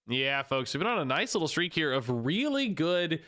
Yeah, folks, we've been on a nice little streak here of really good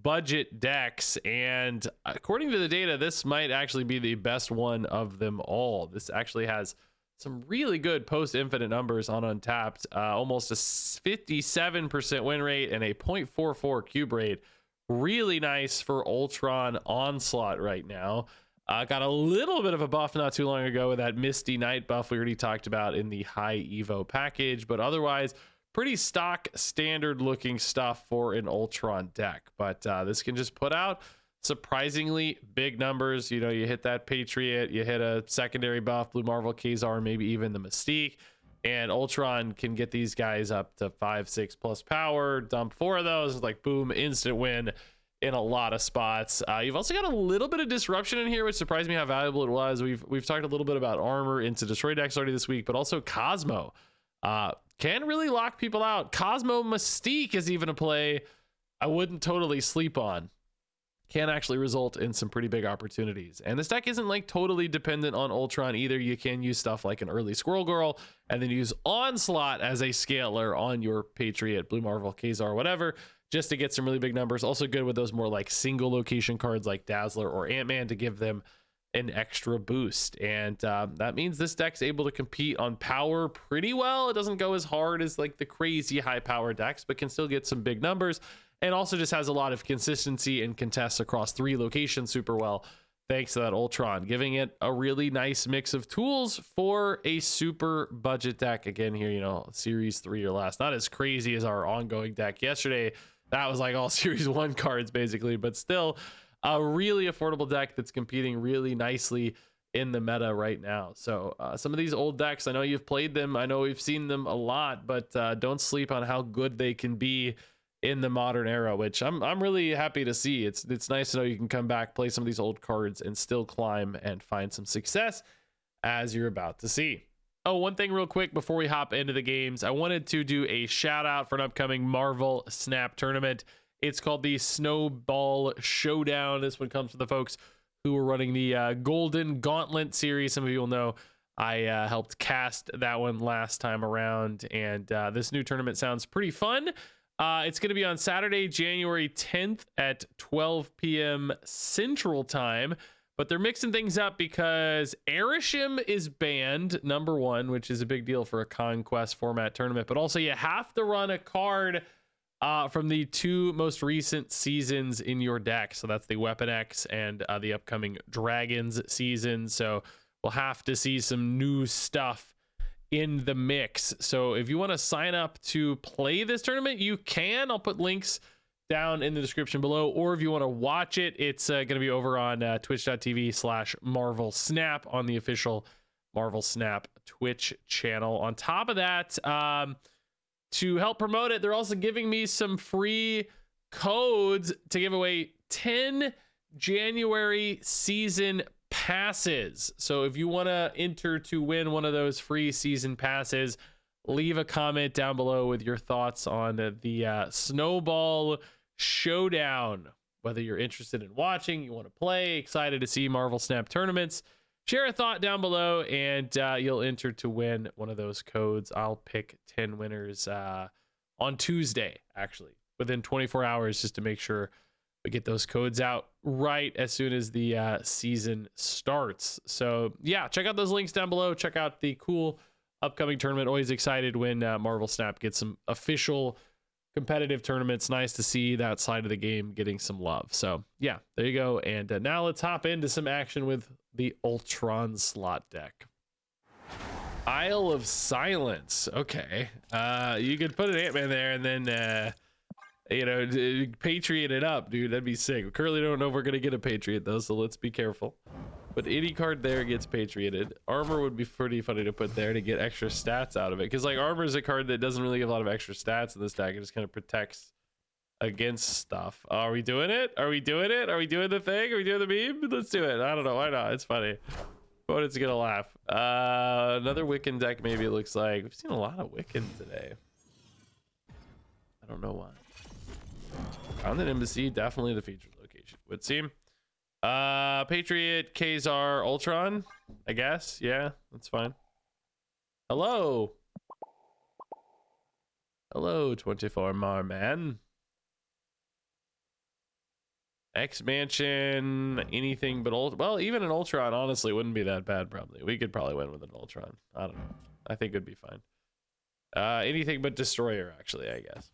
budget decks. And according to the data, this might actually be the best one of them all. This actually has some really good post-infinite numbers on Untapped, almost a 57% win rate and a 0.44 cube rate. Really nice for Ultron Onslaught right now. Got a little bit of a buff not too long ago with that Misty Knight buff we already talked about in the high Evo package, but otherwise pretty stock standard looking stuff for an Ultron deck. But this can just put out surprisingly big numbers. You know, you hit that Patriot, you hit a secondary buff, Blue Marvel, Kazar, maybe even the Mystique, and Ultron can get these guys up to 5-6 plus power, dump 4 of those, like boom, instant win in a lot of spots. You've also got a little bit of disruption in here, which surprised me how valuable it was. We've talked a little bit about armor into destroy decks already this week, but also Cosmo can really lock people out. Cosmo Mystique is even a play I wouldn't totally sleep on. Can actually result in some pretty big opportunities. And this deck isn't like totally dependent on Ultron either. You can use stuff like an early Squirrel Girl and then use Onslaught as a scaler on your Patriot, Blue Marvel, Kazar, whatever, just to get some really big numbers. Also good with those more like single location cards like Dazzler or Ant-Man to give them an extra boost. And that means this deck's able to compete on power pretty well. It doesn't go as hard as like the crazy high power decks, but can still get some big numbers. And also just has a lot of consistency and contests across 3 locations super well, thanks to that Ultron, giving it a really nice mix of tools for a super budget deck. Again, here, you know, series 3 or less, not as crazy as our ongoing deck yesterday. That was like all series 1 cards basically, but still a really affordable deck that's competing really nicely in the meta right now. So some of these old decks, I know you've played them, I know we've seen them a lot, but don't sleep on how good they can be in the modern era, which I'm really happy to see. It's nice to know you can come back, play some of these old cards, and still climb and find some success, as you're about to see. Oh, one thing real quick before we hop into the games, I wanted to do a shout out for an upcoming Marvel Snap tournament. It's called the Snowball Showdown. This one comes from the folks who were running the Golden Gauntlet series. Some of you will know I helped cast that one last time around, and this new tournament sounds pretty fun. It's going to be on Saturday, January 10th at 12 p.m. Central Time, but they're mixing things up because Arishem is banned, number 1, which is a big deal for a Conquest format tournament, but also you have to run a card from the 2 most recent seasons in your deck. So that's the Weapon X and the upcoming Dragons season. So we'll have to see some new stuff in the mix. So if you want to sign up to play this tournament, you can. I'll put links down in the description below, or if you want to watch it, it's going to be over on twitch.tv/Marvel Snap on the official Marvel Snap Twitch channel. On top of that, to help promote it, they're also giving me some free codes to give away 10 January season passes. So if you want to enter to win one of those free season passes, leave a comment down below with your thoughts on the Snowball Showdown. Whether you're interested in watching, you want to play, excited to see Marvel Snap tournaments, share a thought down below, and you'll enter to win one of those codes. I'll pick 10 winners on Tuesday, actually, within 24 hours, just to make sure we get those codes out right as soon as the season starts. So yeah, check out those links down below. Check out the cool upcoming tournament. Always excited when Marvel Snap gets some official competitive tournaments. Nice to see that side of the game getting some love. So yeah, there you go. And now let's hop into some action with the ULTRONSLAUGHT deck. Isle of Silence. Okay. You could put an Ant-Man there and then you know, Patriot it up, dude. That'd be sick. We currently don't know if we're gonna get a Patriot though, so let's be careful. But any card there gets Patrioted. Armor would be pretty funny to put there to get extra stats out of it, because like Armor is a card that doesn't really give a lot of extra stats in this deck. It just kind of protects against stuff. Are we doing it? Are we doing it? Are we doing the thing? Are we doing the meme? Let's do it. I don't know. Why not? It's funny. Opponent's gonna laugh. Another Wiccan deck, maybe it looks like. We've seen a lot of Wiccan today. I don't know why. Found an embassy, definitely the featured location, would seem. Patriot, Kazar, Ultron, I guess. Yeah, that's fine. Hello. Hello, 24 Marman. Expansion, anything but well, even an Ultron honestly wouldn't be that bad. Probably we could probably win with an Ultron. I don't know. I think it'd be fine. Anything but Destroyer, actually, I guess.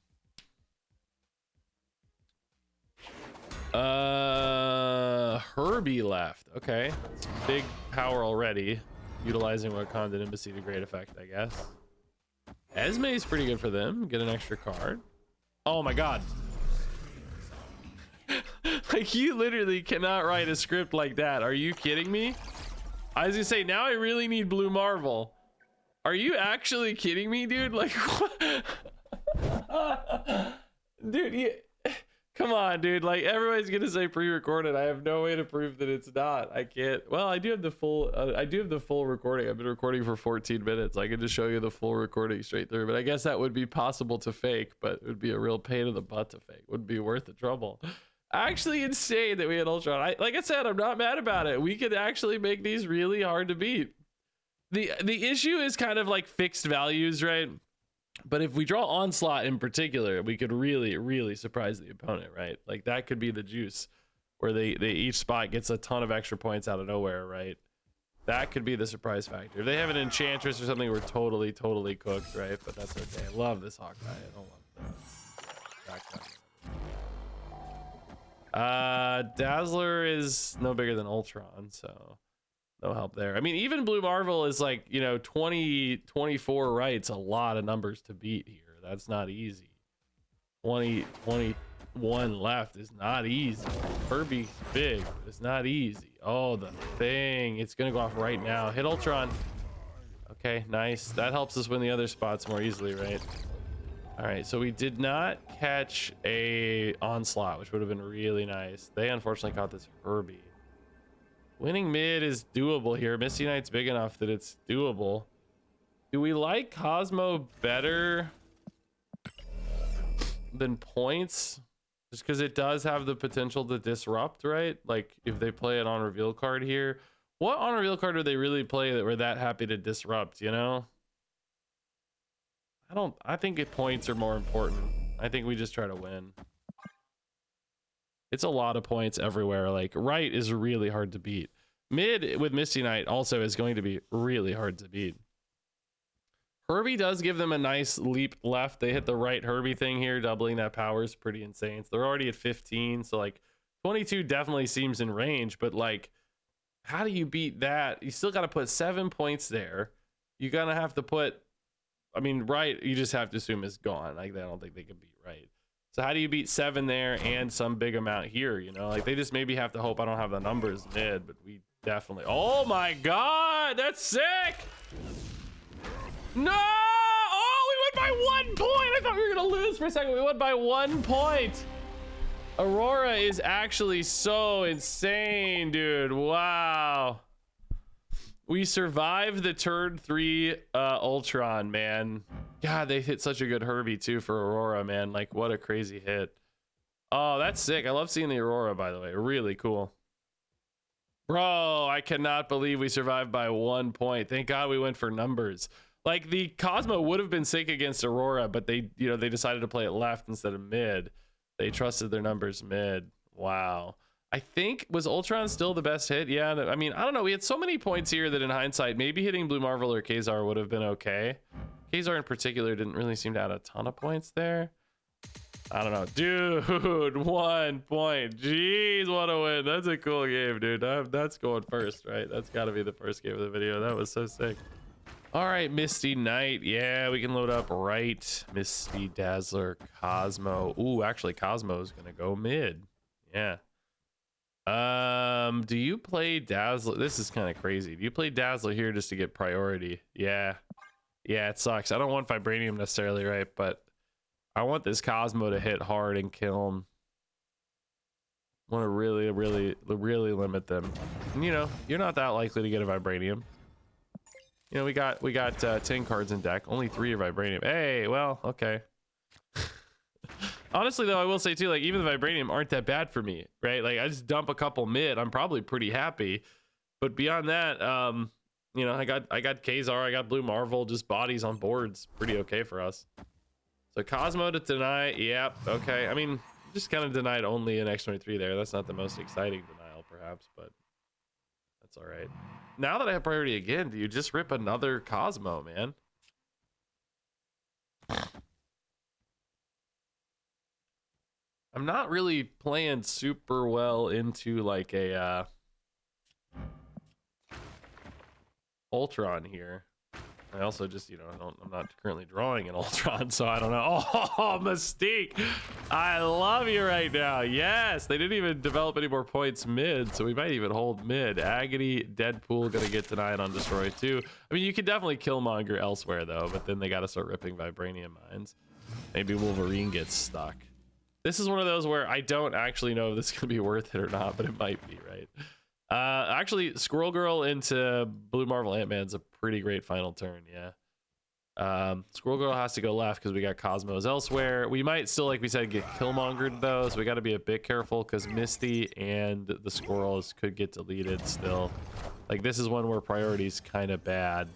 Herbie left. Okay, big power already. Utilizing Wakandan Embassy to great effect, I guess. Esme is pretty good for them. Get an extra card. Oh my god. Like, you literally cannot write a script like that. Are you kidding me? I was gonna say, now I really need Blue Marvel. Are you actually kidding me, dude? Like, what? Dude, come on, dude. Like, everybody's gonna say pre-recorded. I have no way to prove that it's not. I can't. Well, I do have the full. I do have the full recording. I've been recording for 14 minutes. I can just show you the full recording straight through. But I guess that would be possible to fake. But it would be a real pain in the butt to fake. Wouldn't be worth the trouble. Actually insane that we had Ultron. Like I said, I'm not mad about it. We could actually make these really hard to beat. The issue is kind of like fixed values, right? But if we draw Onslaught in particular, we could really surprise the opponent, right? Like, that could be the juice, where they each spot gets a ton of extra points out of nowhere, right? That could be the surprise factor. If they have an Enchantress or something, we're totally cooked, right? But that's okay. I love this Hawkeye. I don't love that. Dazzler is no bigger than Ultron, so no help there. I mean, even Blue Marvel is like, you know, 24 rights, a lot of numbers to beat here. That's not easy. 21 left is not easy. Herbie's big, but it's not easy. Oh, the thing. It's gonna go off right now. Hit Ultron. Okay, nice. That helps us win the other spots more easily, right? All right, so we did not catch a Onslaught, which would have been really nice. They unfortunately caught this Herbie. Winning mid is doable here. Misty Knight's big enough that it's doable. Do we like Cosmo better than points? Just because it does have the potential to disrupt, right? Like, if they play an on reveal card here. What on reveal card would they really play that we're that happy to disrupt, you know? I think points are more important. I think we just try to win. It's a lot of points everywhere. Like, right is really hard to beat. Mid with Misty Knight also is going to be really hard to beat. Herbie does give them a nice leap left. They hit the right Herbie thing here. Doubling that power is pretty insane. So they're already at 15. So, like, 22 definitely seems in range. But, like, how do you beat that? You still got to put 7 points there. You're going to have to put... I mean, right, you just have to assume is gone. Like, I don't think they can beat right. So how do you beat 7 there and some big amount here, you know? Like, they just maybe have to hope I don't have the numbers mid, but we definitely... Oh my god, that's sick! No! Oh, we went by 1 point! I thought we were gonna lose for a second. We went by 1 point! Aurora is actually so insane, dude. Wow. We survived the turn 3 Ultron, man. God, they hit such a good Herbie too for Aurora, man. Like, what a crazy hit. Oh, that's sick. I love seeing the Aurora, by the way. Really cool. Bro, I cannot believe we survived by 1 point. Thank God we went for numbers. Like, the Cosmo would have been sick against Aurora, but they, you know, they decided to play it left instead of mid. They trusted their numbers mid. Wow. I think, was Ultron still the best hit? Yeah, I mean, I don't know. We had so many points here that in hindsight, maybe hitting Blue Marvel or Kazar would have been okay. Kazar in particular didn't really seem to add a ton of points there. I don't know. Dude, 1 point. Jeez, what a win. That's a cool game, dude. That's going first, right? That's got to be the first game of the video. That was so sick. All right, Misty Knight. Yeah, we can load up right. Misty, Dazzler, Cosmo. Ooh, actually, Cosmo's going to go mid. Yeah. Do you play Dazzler? This is kind of crazy. Do you play Dazzler here just to get priority? Yeah. Yeah, it sucks. I don't want Vibranium necessarily, right? But I want this Cosmo to hit hard and kill him. I want to really limit them. And, you know, you're not that likely to get a Vibranium. You know, we got 10 cards in deck. Only 3 are Vibranium. Hey, well, okay. Honestly, though, I will say too, like, even the Vibranium aren't that bad for me, right? Like, I just dump a couple mid, I'm probably pretty happy. But beyond that, you know, I got Kazar, I got Blue Marvel, just bodies on boards, pretty okay for us. So Cosmo to deny. Yep. Okay. I mean, just kind of denied only an X-23 there. That's not the most exciting denial, perhaps, but that's all right. Now that I have priority again, do you just rip another Cosmo, man? I'm not really playing super well into like a Ultron here. I also just, you know, I'm not currently drawing an Ultron, so I don't know. Oh, Mystique, I love you right now. Yes, they didn't even develop any more points mid, so we might even hold mid. Agony, Deadpool gonna get denied on Destroy too. I mean, you could definitely Killmonger elsewhere though, but then they gotta start ripping Vibranium mines. Maybe Wolverine gets stuck. This is one of those where I don't actually know if this is gonna be worth it or not, but it might be, right? Actually, Squirrel Girl into Blue Marvel Ant-Man's a pretty great final turn, yeah. Squirrel Girl has to go left because we got Cosmos elsewhere. We might still, like we said, get Killmongered though, so we got to be a bit careful because Misty and the Squirrels could get deleted still. Like, this is one where priority's kind of bad.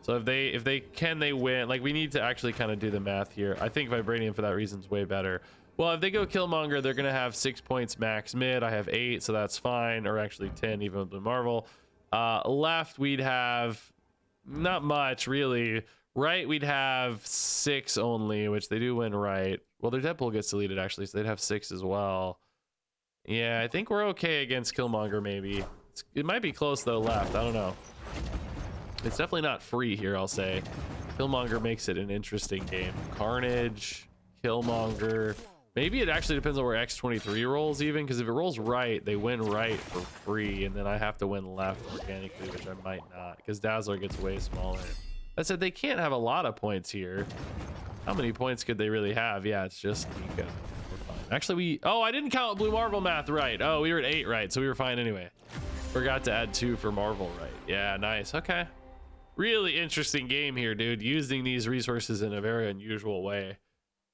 So if they win. Like, we need to actually kind of do the math here. I think Vibranium for that reason is way better. Well, if they go Killmonger, they're going to have 6 points max mid. I have 8, so that's fine. Or actually 10, even with Blue Marvel. Left, we'd have not much, really. Right, we'd have 6 only, which they do win right. Well, their Deadpool gets deleted, actually, so they'd have 6 as well. Yeah, I think we're okay against Killmonger, maybe. It might be close, though, left. I don't know. It's definitely not free here, I'll say. Killmonger makes it an interesting game. Carnage, Killmonger... Maybe it actually depends on where X-23 rolls even, because if it rolls right, they win right for free, and then I have to win left organically, which I might not, because Dazzler gets way smaller. I said they can't have a lot of points here. How many points could they really have? Yeah, it's just Nico. We're fine. Actually, I didn't count Blue Marvel math right. Oh, we were at 8 right, so we were fine anyway. Forgot to add 2 for Marvel right. Yeah, nice. Okay. Really interesting game here, dude. Using these resources in a very unusual way.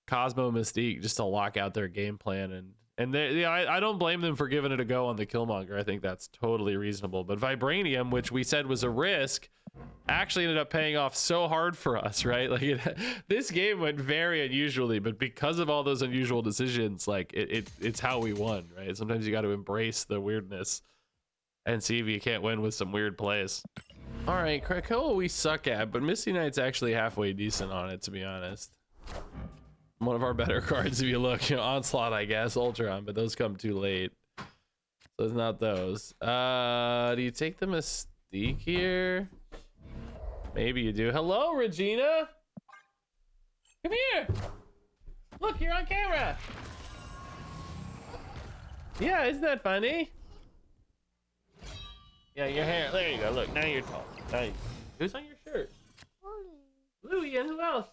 Cosmo, Mystique, just to lock out their game plan, and they, yeah, I don't blame them for giving it a go on the Killmonger. I think that's totally reasonable. But Vibranium, which we said was a risk, actually ended up paying off so hard for us, right? Like this game went very unusually, but because of all those unusual decisions, like it's how we won, right? Sometimes you got to embrace the weirdness and see if you can't win with some weird plays. All right, Krakoa we suck at, but Misty Knight's actually halfway decent on it, to be honest. One of our better cards, if you look, you know, Onslaught, I guess, Ultron, but those come too late, so it's not those. Do you take the Mystique here? Maybe you do. Hello, Regina. Come here. Look, you're on camera. Yeah, isn't that funny? Yeah, your hair. There you go. Look, now you're tall. Nice. Who's on your shirt? Louie, and who else?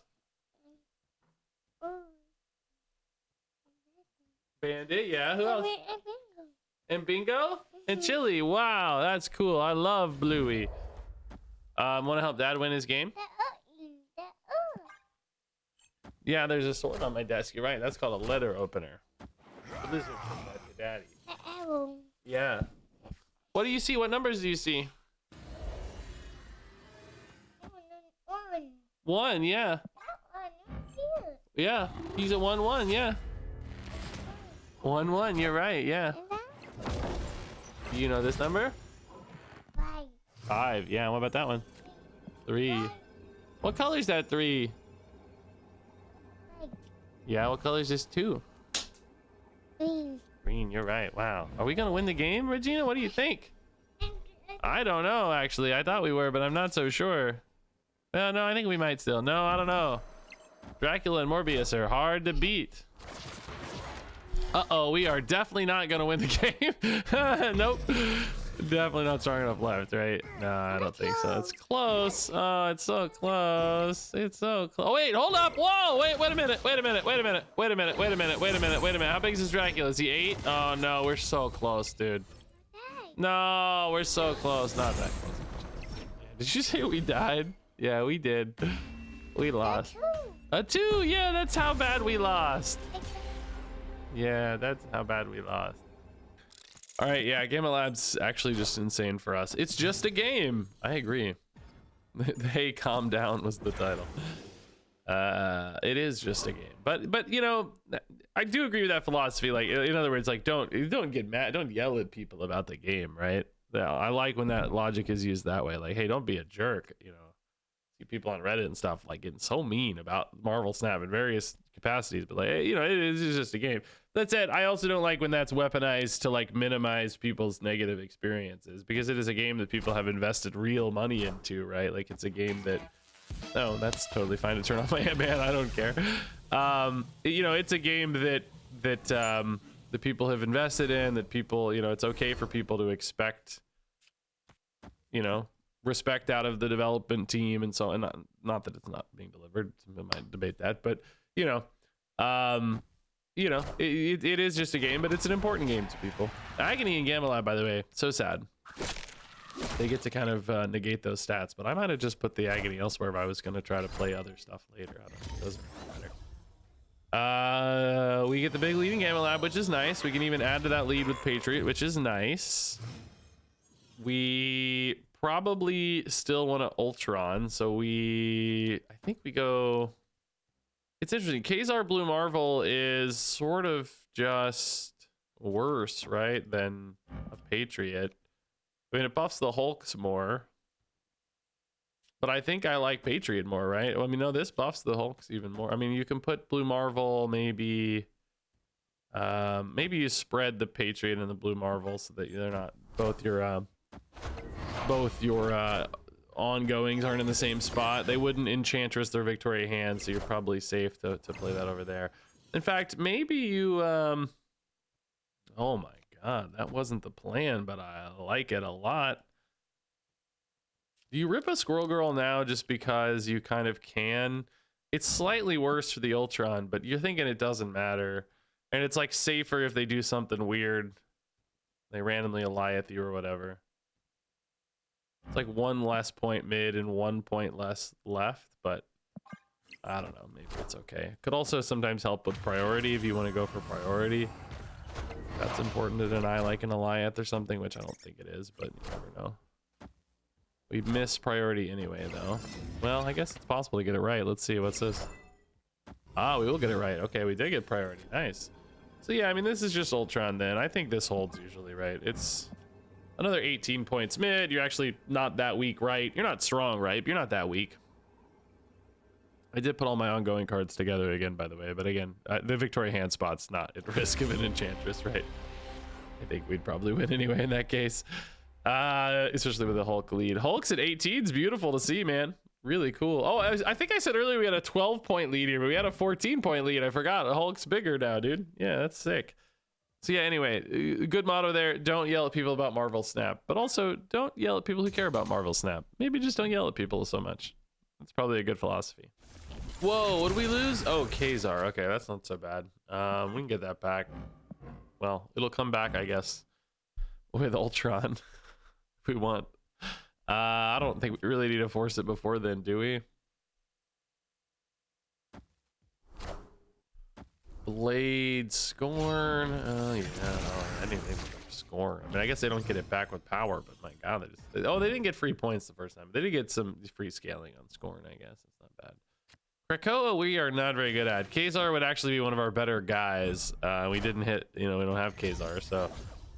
Bandit, yeah. Who else? And Bingo? And Chili. Wow, that's cool. I love Bluey. Want to help Dad win his game? Yeah, there's a sword on my desk. You're right. That's called a letter opener. What is it from Daddy? Yeah. What do you see? What numbers do you see? 1, yeah. Yeah, he's a 1-1, yeah. 1-1, you're right, yeah. Do you know this number? 5, yeah. What about that one? 3. What color is that 3? Yeah, what color is this 2? Green, you're right. Wow. Are we gonna win the game, Regina? What do you think? I don't know, actually. I thought we were, but I'm not so sure. No, I think we might still. No, I don't know. Dracula and Morbius are hard to beat. Uh-oh, we are definitely not gonna win the game. Nope. Definitely not strong enough left, right? No, I don't think so. It's close. Oh, it's so close. It's so close. Oh, wait, hold up. Whoa, wait a minute. Wait a minute. How big is this Dracula? Is he 8? Oh, no, we're so close, dude. No, we're so close. Not that close. Did you say we died? Yeah, we did. We lost. A 2, yeah, that's how bad we lost. Yeah, that's how bad we lost. All right, yeah, Gamma Lab's actually just insane for us. It's just a game. I agree. Hey, calm down was the title. It is just a game, but you know, I do agree with that philosophy. Like, in other words, like, don't get mad, don't yell at people about the game, right? Yeah, I like when that logic is used that way. Like, hey, don't be a jerk. You know, see people on Reddit and stuff like getting so mean about Marvel Snap in various capacities, but like, hey, you know, it is just a game. That's it. I also don't like when that's weaponized to like minimize people's negative experiences, because it is a game that people have invested real money into, right? Like, it's a game that, no, that's totally fine to turn off my man. I don't care. You know, it's a game that the people have invested in, that people, you know, it's okay for people to expect, you know, respect out of the development team and so on. Not that it's not being delivered. Some people might debate that, but you know, it is just a game, but it's an important game to people. Agony and Gamma Lab, by the way, so sad. They get to kind of negate those stats, but I might have just put the Agony elsewhere if I was going to try to play other stuff later. I don't know. It doesn't matter. We get the big lead in Gamma Lab, which is nice. We can even add to that lead with Patriot, which is nice. We probably still want to Ultron, so I think we go. It's interesting. Kazar Blue Marvel is sort of just worse, right, than a Patriot. I mean, it buffs the Hulks more, but I think I like Patriot more, right? I mean, no, this buffs the Hulks even more. I mean, you can put Blue Marvel, maybe you spread the Patriot and the Blue Marvel so that they're not both your ongoings aren't in the same spot. They wouldn't Enchantress their Victoria hand, so you're probably safe to play that over there. In fact, maybe you oh my god, that wasn't the plan, but I like it a lot. Do you rip a Squirrel Girl now just because you kind of can? It's slightly worse for the Ultron, but you're thinking it doesn't matter, and it's like safer if they do something weird, they randomly Eliath you or whatever. It's like 1 less point mid and 1 point less left, but I don't know, maybe it's okay. Could also sometimes help with priority if you want to go for priority. That's important to deny, like an Eliath or something, which I don't think it is, but you never know. We miss priority anyway, though. Well, I guess it's possible to get it right. Let's see, what's this? Ah, we will get it right. Okay, we did get priority. Nice. So yeah, I mean, this is just Ultron then. I think this holds usually, right? It's another 18 points mid. You're actually not that weak, right? You're not strong, right? But you're not that weak. I did put all my ongoing cards together again, by the way, but again, the Victoria hand spot's not at risk of an Enchantress, right? I think we'd probably win anyway in that case, especially with the Hulk lead. Hulk's at 18 is beautiful to see, man. Really cool. Oh, I think I said earlier we had a 12-point lead here, but we had a 14-point lead. I forgot. Hulk's bigger now, dude. Yeah, that's sick. So yeah, anyway, good motto there. Don't yell at people about Marvel Snap, but also don't yell at people who care about Marvel Snap. Maybe just don't yell at people so much. That's probably a good philosophy. Whoa, what did we lose? Oh, Kazar. Okay, that's not so bad. We can get that back. Well, it'll come back, I guess, with Ultron if we want. I don't think we really need to force it before then, do we? Blade Scorn. Oh yeah, I didn't think Scorn. I mean, I guess they don't get it back with power, but my god, they didn't get free points the first time. They did get some free scaling on Scorn, I guess. It's not bad. Krakoa, we are not very good at. Kazar would actually be one of our better guys. We didn't hit, we don't have Kazar, so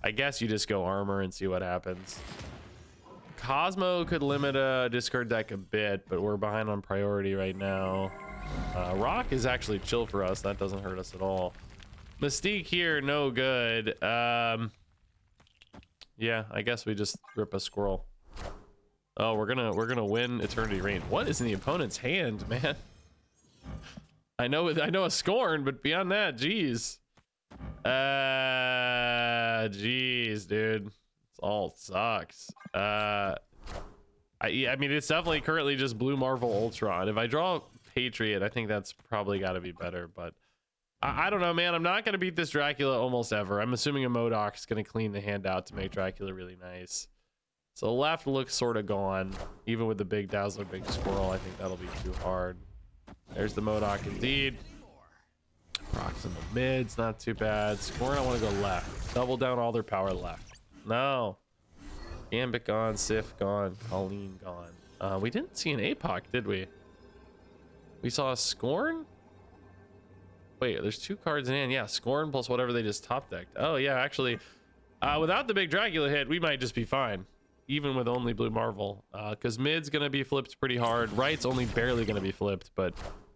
I guess you just go armor and see what happens. Cosmo could limit a discard deck a bit, but we're behind on priority right now. Rock is actually chill for us. That doesn't hurt us at all. Mystique here, no good. Yeah, I guess we just rip a squirrel. Oh, we're gonna win Eternity Reign. What is in the opponent's hand, man? I know a Scorn, but beyond that, geez. Geez, dude. It all sucks. I mean, it's definitely currently just Blue Marvel Ultron. If I draw Patriot, I think that's probably got to be better, but I don't know, man. I'm not going to beat this Dracula almost ever. I'm assuming a MODOK is going to clean the hand out to make Dracula really nice. So left looks sort of gone. Even with the big Dazzler, big Squirrel, I think that'll be too hard. There's the MODOK indeed. Proximal mid's not too bad. Scorn, I want to go left. Double down all their power left. No. Gambit gone, Sif gone, Colleen gone. We didn't see an APOC, did we? We saw a Scorn. Wait, there's 2 cards in hand. Yeah, Scorn plus whatever they just top decked. Oh yeah, actually, without the big Dracula hit, we might just be fine, even with only Blue Marvel, because mid's gonna be flipped pretty hard. Right's only barely gonna be flipped, but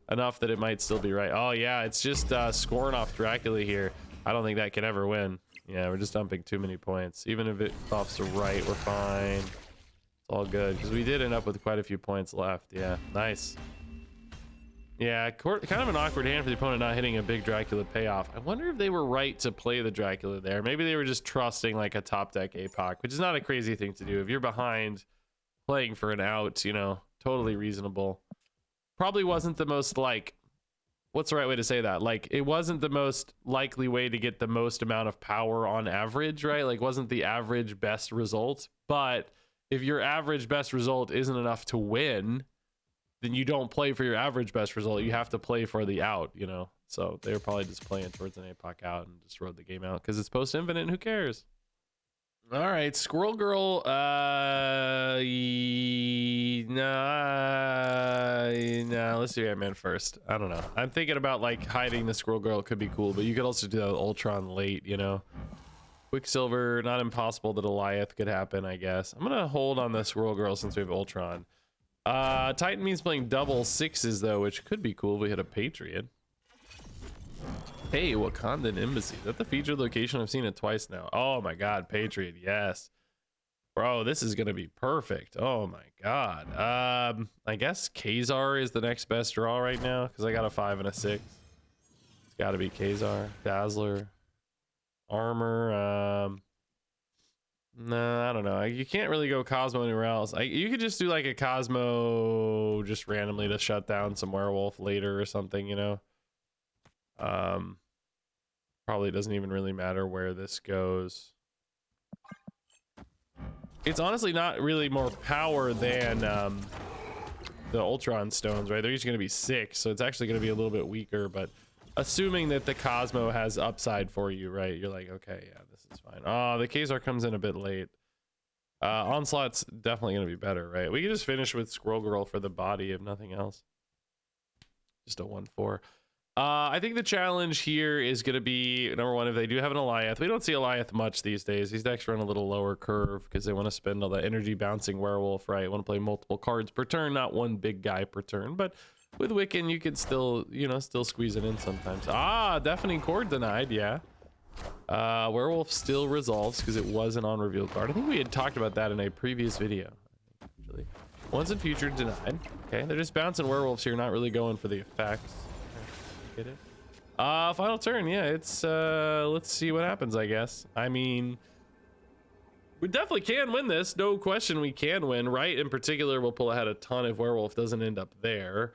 enough that it might still be right. Oh yeah, it's just Scorn off Dracula here. I don't think that can ever win. Yeah, we're just dumping too many points. Even if it offs to right, we're fine. It's all good because we did end up with quite a few points left. Yeah, nice. Yeah, kind of an awkward hand for the opponent not hitting a big Dracula payoff. I wonder if they were right to play the Dracula there. Maybe they were just trusting like a top deck APOC, which is not a crazy thing to do. If you're behind playing for an out, you know, totally reasonable. Probably wasn't the most like, what's the right way to say that? Like, it wasn't the most likely way to get the most amount of power on average, right? Like, wasn't the average best result. But if your average best result isn't enough to win, then you don't play for your average best result. You have to play for the out, you know? So they were probably just playing towards an APOC out and just rode the game out because it's post-infinite and who cares? All right, Squirrel Girl, nah, let's do Ant-Man first. I don't know. I'm thinking about like hiding the Squirrel Girl could be cool, but you could also do that with Ultron late, you know? Quicksilver, not impossible that Goliath could happen, I guess. I'm gonna hold on the Squirrel Girl since we have Ultron. Titan means playing double 6s though, which could be cool if we hit a Patriot. Hey, Wakandan Embassy. Is that the featured location? I've seen it twice now. Oh my god, Patriot, yes. Bro, this is gonna be perfect. Oh my god. I guess Kazar is the next best draw right now, because I got a 5 and a 6. It's gotta be Kazar. Dazzler. Armor, no, I don't know. You can't really go Cosmo anywhere else. You could just do like a Cosmo just randomly to shut down some werewolf later or something, you know? Probably doesn't even really matter where this goes. It's honestly not really more power than the Ultron stones, right? They're each going to be 6, so it's actually going to be a little bit weaker, but assuming that the Cosmo has upside for you, right? You're like, okay, yeah, this is fine. Oh, the Kazar comes in a bit late. Onslaught's definitely going to be better, right? We can just finish with Squirrel Girl for the body, if nothing else. Just a 1-4. I think the challenge here is going to be, number one, if they do have an Goliath. We don't see Goliath much these days. These decks run a little lower curve because they want to spend all that energy bouncing werewolf, right? Want to play multiple cards per turn, not one big guy per turn. But with Wiccan, you could still, you know, still squeeze it in sometimes. Deafening Chord denied, yeah. Werewolf still resolves because it was an on-reveal card. I think we had talked about that in a previous video, actually. Once in future denied. Okay, they're just bouncing werewolves here, not really going for the effects. Get it? Final turn, yeah, it's let's see what happens, I guess. I mean, we definitely can win this, no question. We can win, right? In particular, we'll pull ahead a ton if werewolf doesn't end up there.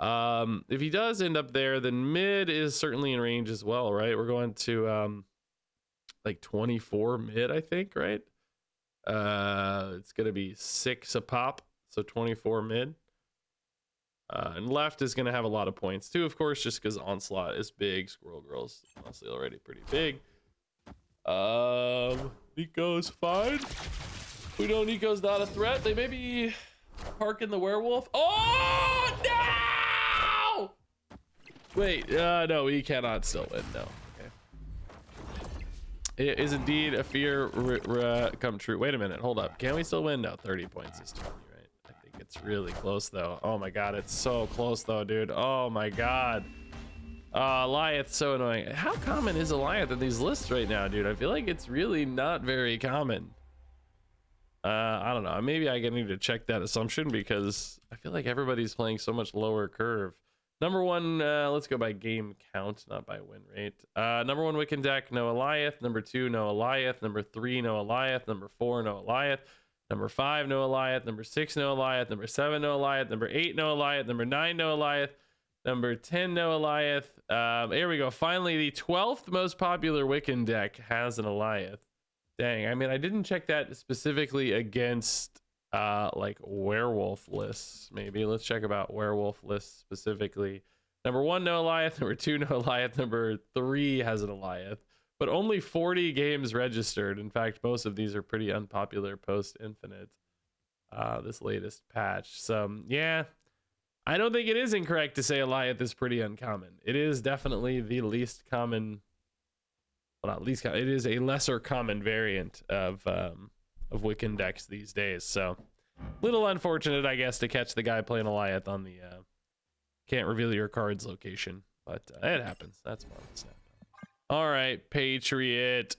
If he does end up there, then mid is certainly in range as well, right? We're going to like 24 mid, I think, right? It's gonna be 6 a pop, so 24 mid. And left is going to have a lot of points too, of course, just because Onslaught is big. Squirrel Girl's honestly already pretty big. Nico's fine. We know Nico's not a threat. They maybe parking the werewolf. Oh no! Wait, no, we cannot still win. No. Okay. It is indeed a fear come true. Wait a minute, hold up. Can we still win? No, 30 points is 20. It's really close though. Oh my god, it's so close though, dude. Oh my god. Goliath's so annoying. How common is Goliath in these lists right now, dude? I feel like it's really not very common. I don't know. Maybe I need to check that assumption because I feel like everybody's playing so much lower curve. Number one, let's go by game count, not by win rate. Number one Wiccan deck, no Goliath. Number 2, no Goliath. Number 3, no Goliath. Number 4, no Goliath. Number 5, no Goliath. Number 6, no Goliath. Number 7, no Goliath. Number 8, no Goliath. Number 9, no Goliath. Number 10, no Goliath. Here we go. Finally, the 12th most popular Wiccan deck has an Goliath. Dang, I mean, I didn't check that specifically against like werewolf lists. Maybe let's check about werewolf lists specifically. Number 1, no Goliath. Number 2, no Goliath. Number 3 has an Goliath. But only 40 games registered. In fact, most of these are pretty unpopular post-infinite, this latest patch. So, yeah, I don't think it is incorrect to say Goliath is pretty uncommon. It is definitely the least common, well, not least common, it is a lesser common variant of Wiccan decks these days. So little unfortunate, I guess, to catch the guy playing Goliath on the can't reveal your cards location, but it happens. That's fun. All right, Patriot.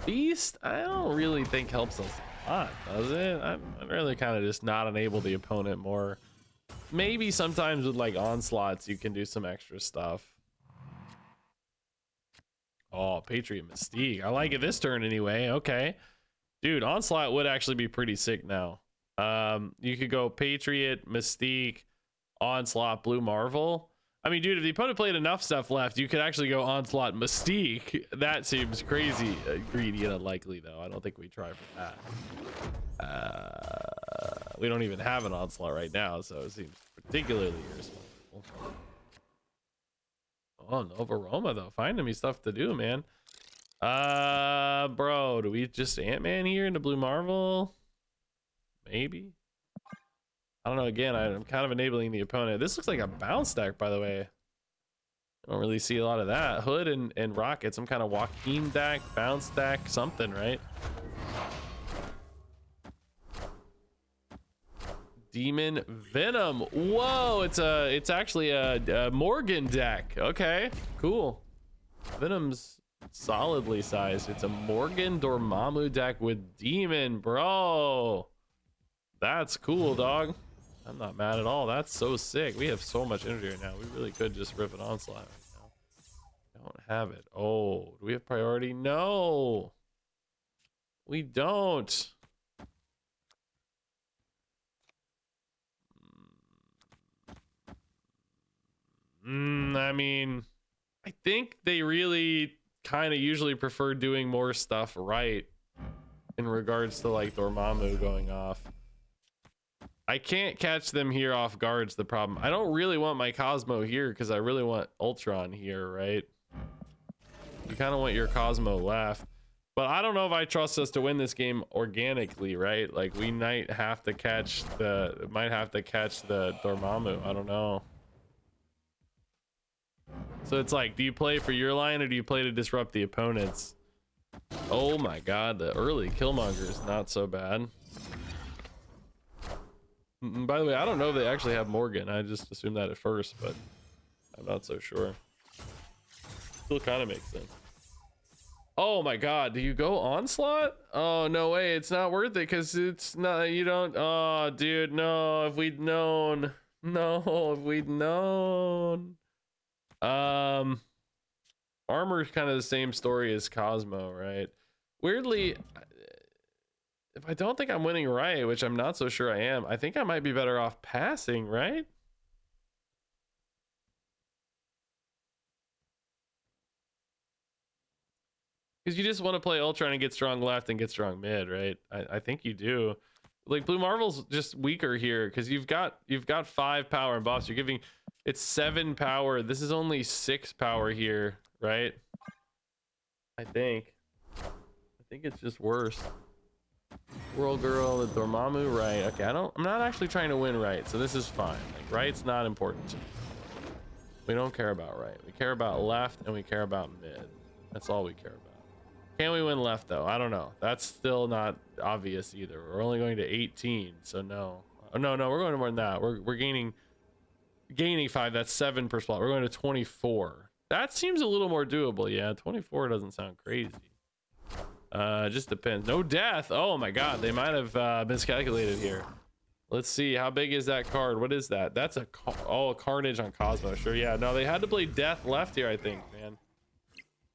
Beast, I don't really think helps us a lot, does it? I'd really kind of just not enable the opponent more. Maybe sometimes with like onslaughts, you can do some extra stuff. Oh, Patriot Mystique. I like it this turn anyway. Okay. Dude, Onslaught would actually be pretty sick now. You could go Patriot, Mystique, Onslaught, Blue Marvel. I mean, dude, if the opponent played enough stuff left, you could actually go Onslaught, Mystique. That seems crazy greedy and unlikely, though. I don't think we try for that. We don't even have an Onslaught right now, so it seems particularly irresponsible. Oh, Nova Roma, though. Finding me stuff to do, man. Bro, do we just Ant-Man here into Blue Marvel? Maybe. I don't know. Again, I'm kind of enabling the opponent. This looks like a bounce deck, by the way. I don't really see a lot of that. Hood and Rocket, some kind of Joaquin deck, bounce deck, something, right? Demon Venom. Whoa, it's actually a Morgan deck. Okay, cool. Venom's solidly sized. It's a Morgan Dormammu deck with Demon, bro. That's cool, dog. I'm not mad at all. That's so sick. We have so much energy right now. We really could just rip an Onslaught right now. Don't have it. Oh, do we have priority? No, we don't. I mean, I think they really kind of usually prefer doing more stuff right in regards to like Dormammu going off. I can't catch them here off guard's the problem. I don't really want my Cosmo here because I really want Ultron here, right? You kind of want your Cosmo left. But I don't know if I trust us to win this game organically, right? Like we might have to catch the Dormammu. I don't know. So it's like, do you play for your line or do you play to disrupt the opponents? Oh my god, the early Killmonger is not so bad. By the way, I don't know if they actually have Morgan. I just assumed that at first, but I'm not so sure. Still kind of makes sense. Oh my god, do you go Onslaught? Oh, no way, it's not worth it because it's not, you don't, oh dude, no, if we'd known. No, if we'd known. Armor's kind of the same story as Cosmo, right? Weirdly, if I don't think I'm winning right, which I'm not so sure I am, I think I might be better off passing, right? Because you just want to play Ultron and get strong left and get strong mid, right? I think you do. Like Blue Marvel's just weaker here because you've got 5 power and buffs. You're giving it's 7 power. This is only 6 power here, right? I think it's just worse. World Girl, the Dormammu, right? Okay, I'm not actually trying to win right, so this is fine. Like right's not important to me. We don't care about right. We care about left and we care about mid. That's all we care about. Can we win left though? I don't know. That's still not obvious either. We're only going to 18, so no. Oh, no, we're going to more than that. We're gaining 5. That's 7 per spot. We're going to 24. That seems a little more doable. Yeah, 24 doesn't sound crazy. Just depends. No death. Oh my god, they might have miscalculated here. Let's see, how big is that card? What is that? That's a Carnage on Cosmo. Sure, yeah. No, they had to play death left here, I think, man.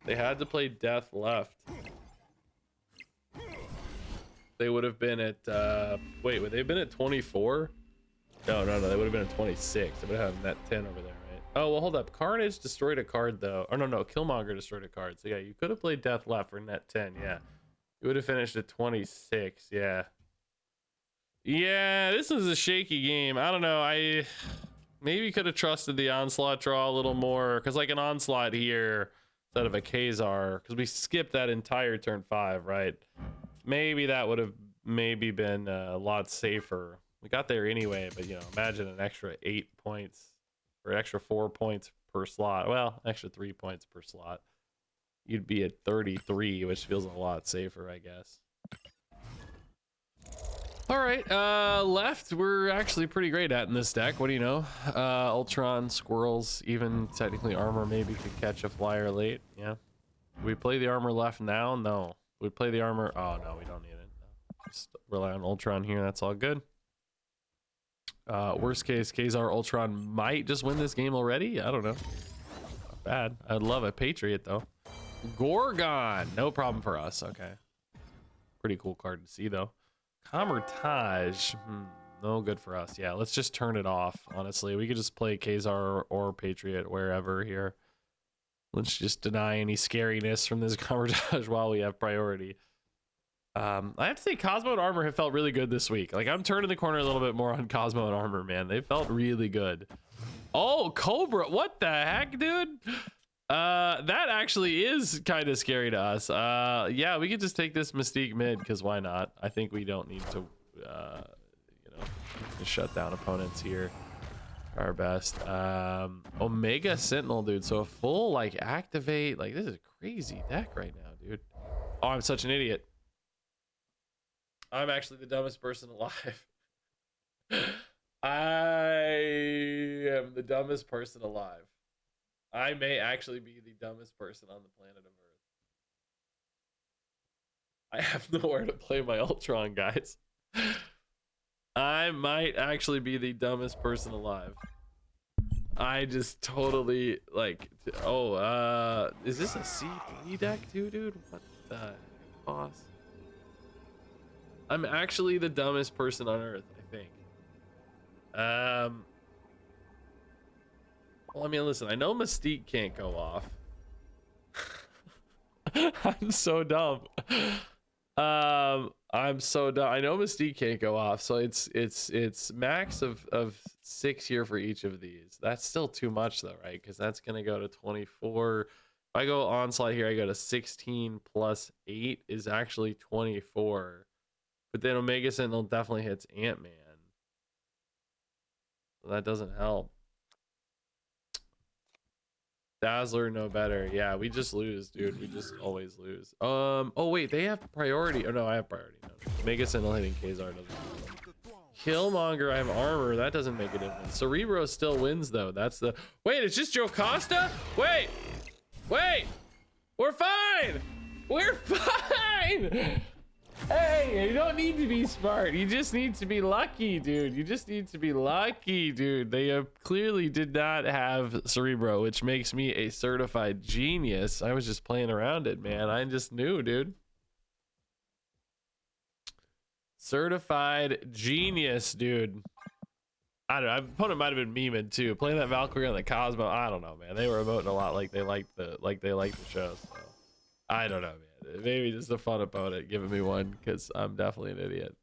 They had to play death left. They would have been at wait, would they have been at 24? No, they would have been at 26. They would have net 10 over there, right? Oh, well, hold up. Carnage destroyed a card though. Or no, Killmonger destroyed a card. So yeah, you could have played death left for net 10. Yeah, you would have finished at 26. Yeah, this is a shaky game. I don't know. I maybe could have trusted the Onslaught draw a little more, because like an Onslaught here instead of a Kazar, because we skipped that entire turn 5, right? Maybe that would have been a lot safer. We got there anyway, but you know, imagine an extra 8 points or extra 4 points per slot. Well, extra 3 points per slot. You'd be at 33, which feels a lot safer, I guess. All right, left, we're actually pretty great at in this deck. What do you know? Ultron, squirrels, even technically armor maybe could catch a flyer late. Yeah. Do we play the armor left now? No. We play the armor. Oh, no, we don't need it. No. Just rely on Ultron here. That's all good. Worst case, Kazar Ultron might just win this game already. I don't know. Not bad. I'd love a Patriot, though. Gorgon. No problem for us. Okay. Pretty cool card to see, though. Comertage, no good for us. Yeah, let's just turn it off. Honestly, we could just play Kazar or Patriot wherever here. Let's just deny any scariness from this Comertage while we have priority. I have to say, Cosmo and Armor have felt really good this week. Like, I'm turning the corner a little bit more on Cosmo and Armor, man. They felt really good. Oh, Cobra, what the heck, dude? That actually is kind of scary to us. Yeah, we could just take this Mystique mid, because why not? I think we don't need to, you know, just shut down opponents here. Our best. Omega Sentinel, dude. So a full, like, activate. Like, this is a crazy deck right now, dude. Oh, I'm such an idiot. I'm actually the dumbest person alive. I am the dumbest person alive. I may actually be the dumbest person on the planet of Earth. I have nowhere to play my Ultron, guys. I might actually be the dumbest person alive. I just totally, like, oh, is this a C3 deck too, dude? What the heck, boss? I'm actually the dumbest person on Earth, I think. Well, I mean, listen, I know Mystique can't go off. I'm so dumb. I'm so dumb. I know Mystique can't go off, so it's max of 6 here for each of these. That's still too much though, right? Because that's gonna go to 24. If I go Onslaught here, I go to 16 plus 8 is actually 24. But then Omega Sentinel definitely hits Ant-Man. So that doesn't help. Dazzler, no better. Yeah, we just lose, dude. We just always lose. Oh wait, they have priority. Oh no, I have priority. No. Mega Sentinel hitting Kazar doesn't. Killmonger, I have armor. That doesn't make a difference. Cerebro still wins though. That's the. Wait, it's just Joe Costa. Wait, we're fine. We're fine. Hey, you don't need to be smart. You just need to be lucky, dude. You just need to be lucky, dude. They clearly did not have Cerebro, which makes me a certified genius. I was just playing around it, man. I just knew, dude. Certified genius, dude. I don't know. My opponent might have been memeing too. Playing that Valkyrie on the Cosmo. I don't know, man. They were emoting a lot like they liked the show. So I don't know, man. Maybe just a fun opponent giving me one because I'm definitely an idiot.